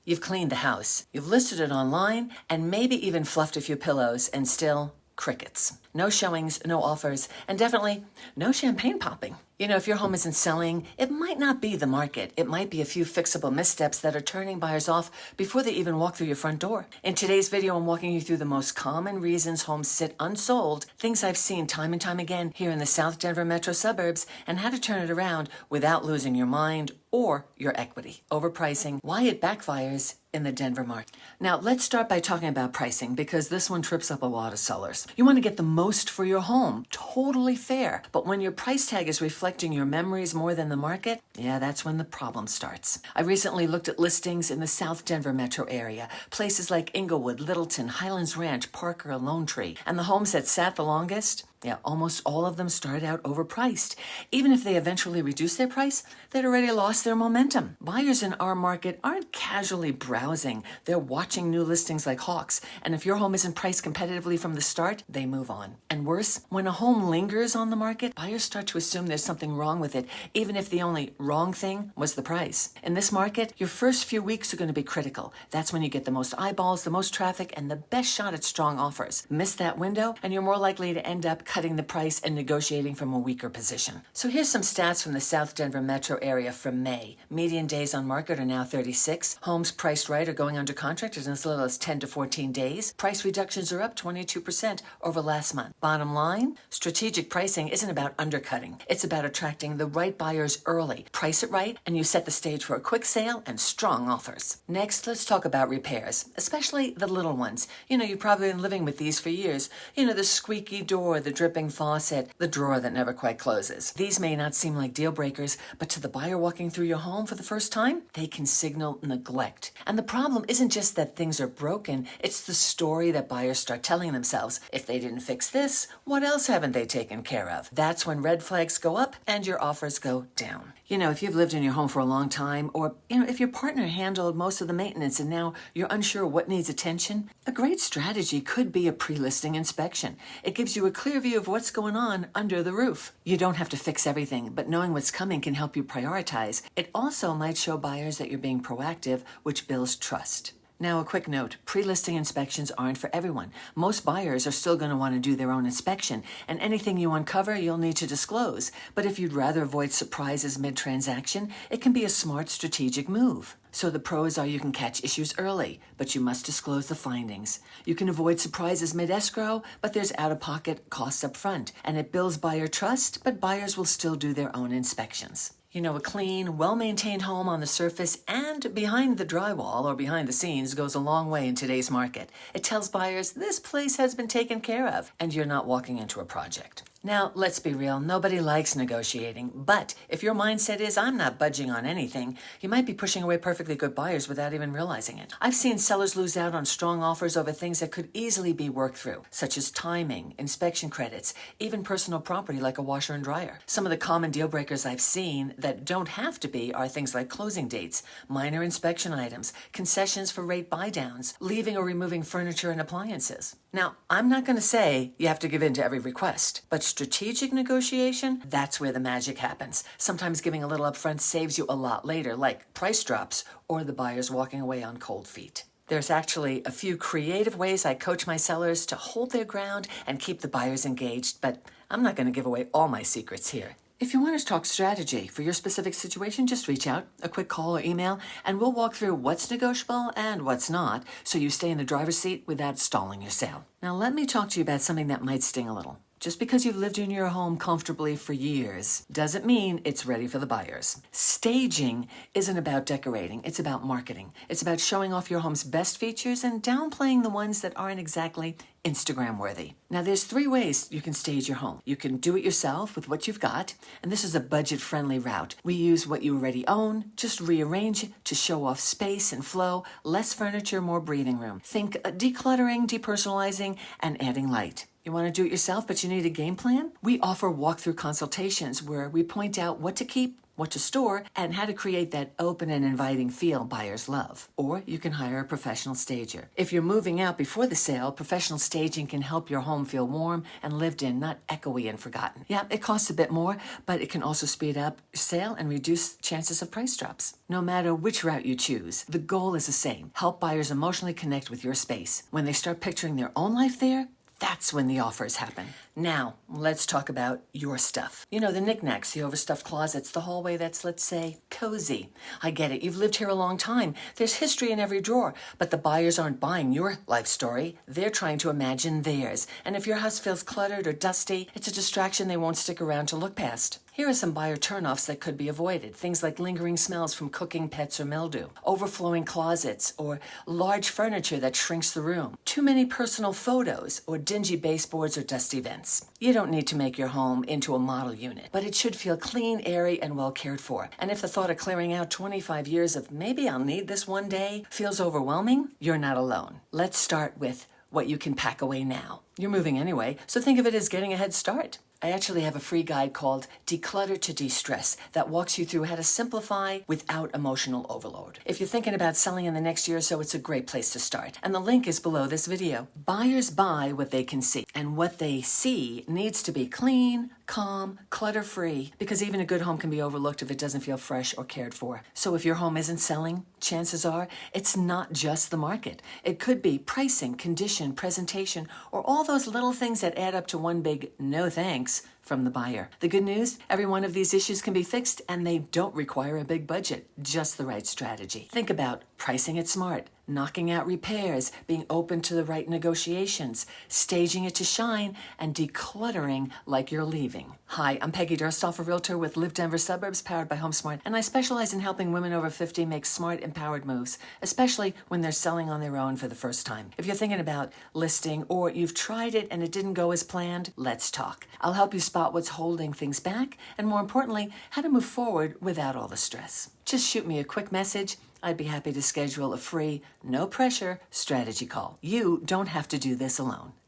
You've cleaned the house, you've listed it online, and maybe even fluffed a few pillows, and still crickets. No showings, no offers, and definitely no champagne popping. You know, if your home isn't selling, it might not be the market. It might be a few fixable missteps that are turning buyers off before they even walk through your front door. In today's video, I'm walking you through the most common reasons homes sit unsold, things I've seen time and time again here in the South Denver metro suburbs, and how to turn it around without losing your mind or your equity. Overpricing, why it backfires in the Denver market. Now, let's start by talking about pricing, because this one trips up a lot of sellers. You want to get the most for your home, totally fair. But when your price tag is reflecting your memories more than the market, yeah, that's when the problem starts. I recently looked at listings in the South Denver metro area, places like Inglewood, Littleton, Highlands Ranch, Parker, and Lone Tree. And the homes that sat the longest, yeah, almost all of them started out overpriced. Even if they eventually reduced their price, they'd already lost their momentum. Buyers in our market aren't casually browsing. They're watching new listings like hawks. And if your home isn't priced competitively from the start, they move on. And worse, when a home lingers on the market, buyers start to assume there's something wrong with it, even if the only wrong thing was the price. In this market, your first few weeks are going to be critical. That's when you get the most eyeballs, the most traffic, and the best shot at strong offers. Miss that window, and you're more likely to end up cutting the price and negotiating from a weaker position. So here's some stats from the South Denver metro area from May. Median days on market are now 36. Homes priced right are going under contract in as little as 10 to 14 days. Price reductions are up 22% over last month. Bottom line, strategic pricing isn't about undercutting. It's about attracting the right buyers early. Price it right, and you set the stage for a quick sale and strong offers. Next, let's talk about repairs, especially the little ones. You know, you've probably been living with these for years. You know, the squeaky door, the dripping faucet, the drawer that never quite closes. These may not seem like deal breakers, but to the buyer walking through your home for the first time, they can signal neglect. And the problem isn't just that things are broken, it's the story that buyers start telling themselves. If they didn't fix this, what else haven't they taken care of? That's when red flags go up and your offers go down. You know, if you've lived in your home for a long time, or, if your partner handled most of the maintenance and now you're unsure what needs attention, a great strategy could be a pre-listing inspection. It gives you a clear view of what's going on under the roof. You don't have to fix everything, but knowing what's coming can help you prioritize. It also might show buyers that you're being proactive, which builds trust. Now, a quick note, pre-listing inspections aren't for everyone. Most buyers are still going to want to do their own inspection, and anything you uncover, you'll need to disclose. But if you'd rather avoid surprises mid-transaction, it can be a smart strategic move. So the pros are you can catch issues early, but you must disclose the findings. You can avoid surprises mid-escrow, but there's out-of-pocket costs up front, and it builds buyer trust, but buyers will still do their own inspections. You know, a clean, well-maintained home on the surface and behind the drywall or behind the scenes goes a long way in today's market. It tells buyers this place has been taken care of and you're not walking into a project. Now, let's be real, nobody likes negotiating, but if your mindset is, I'm not budging on anything, you might be pushing away perfectly good buyers without even realizing it. I've seen sellers lose out on strong offers over things that could easily be worked through, such as timing, inspection credits, even personal property like a washer and dryer. Some of the common deal breakers I've seen that don't have to be are things like closing dates, minor inspection items, concessions for rate buy-downs, leaving or removing furniture and appliances. Now, I'm not going to say you have to give in to every request, but strategic negotiation, that's where the magic happens. Sometimes giving a little upfront saves you a lot later, like price drops or the buyers walking away on cold feet. There's actually a few creative ways I coach my sellers to hold their ground and keep the buyers engaged, but I'm not going to give away all my secrets here. If you want to talk strategy for your specific situation, just reach out, a quick call or email, and we'll walk through what's negotiable and what's not, so you stay in the driver's seat without stalling your sale. Now, let me talk to you about something that might sting a little. Just because you've lived in your home comfortably for years doesn't mean it's ready for the buyers. Staging isn't about decorating, it's about marketing. It's about showing off your home's best features and downplaying the ones that aren't exactly Instagram worthy. Now, there's 3 ways you can stage your home. You can do it yourself with what you've got, and this is a budget-friendly route. We use what you already own, just rearrange it to show off space and flow, less furniture, more breathing room. Think decluttering, depersonalizing, and adding light. You want to do it yourself, but you need a game plan? We offer walkthrough consultations where we point out what to keep, what to store, and how to create that open and inviting feel buyers love. Or you can hire a professional stager. If you're moving out before the sale, professional staging can help your home feel warm and lived in, not echoey and forgotten. Yeah, it costs a bit more, but it can also speed up sale and reduce chances of price drops. No matter which route you choose, the goal is the same. Help buyers emotionally connect with your space. When they start picturing their own life there, that's when the offers happen. Now, let's talk about your stuff. You know, the knickknacks, the overstuffed closets, the hallway that's, let's say, cozy. I get it. You've lived here a long time. There's history in every drawer. But the buyers aren't buying your life story. They're trying to imagine theirs. And if your house feels cluttered or dusty, it's a distraction they won't stick around to look past. Here are some buyer turnoffs that could be avoided. Things like lingering smells from cooking, pets, or mildew. Overflowing closets or large furniture that shrinks the room. Too many personal photos or dingy baseboards or dusty vents. You don't need to make your home into a model unit, but it should feel clean, airy, and well cared for. And if the thought of clearing out 25 years of maybe I'll need this one day feels overwhelming, you're not alone. Let's start with what you can pack away now. You're moving anyway, so think of it as getting a head start. I actually have a free guide called Declutter to De-Stress that walks you through how to simplify without emotional overload. If you're thinking about selling in the next year or so, it's a great place to start. And the link is below this video. Buyers buy what they can see, and what they see needs to be clean, calm, clutter-free, because even a good home can be overlooked if it doesn't feel fresh or cared for. So if your home isn't selling, chances are it's not just the market. It could be pricing, condition, presentation, or all those little things that add up to one big no thanks from the buyer. The good news, every one of these issues can be fixed, and they don't require a big budget, just the right strategy. Think about pricing it smart, knocking out repairs, being open to the right negotiations, staging it to shine, and decluttering like you're leaving. Hi, I'm Peggy Durstall, a realtor with Live Denver Suburbs, powered by HomeSmart, and I specialize in helping women over 50 make smart, empowered moves, especially when they're selling on their own for the first time. If you're thinking about listing or you've tried it and it didn't go as planned, let's talk. I'll help you spot what's holding things back, and more importantly, how to move forward without all the stress. Just shoot me a quick message. I'd be happy to schedule a free, no pressure strategy call. You don't have to do this alone.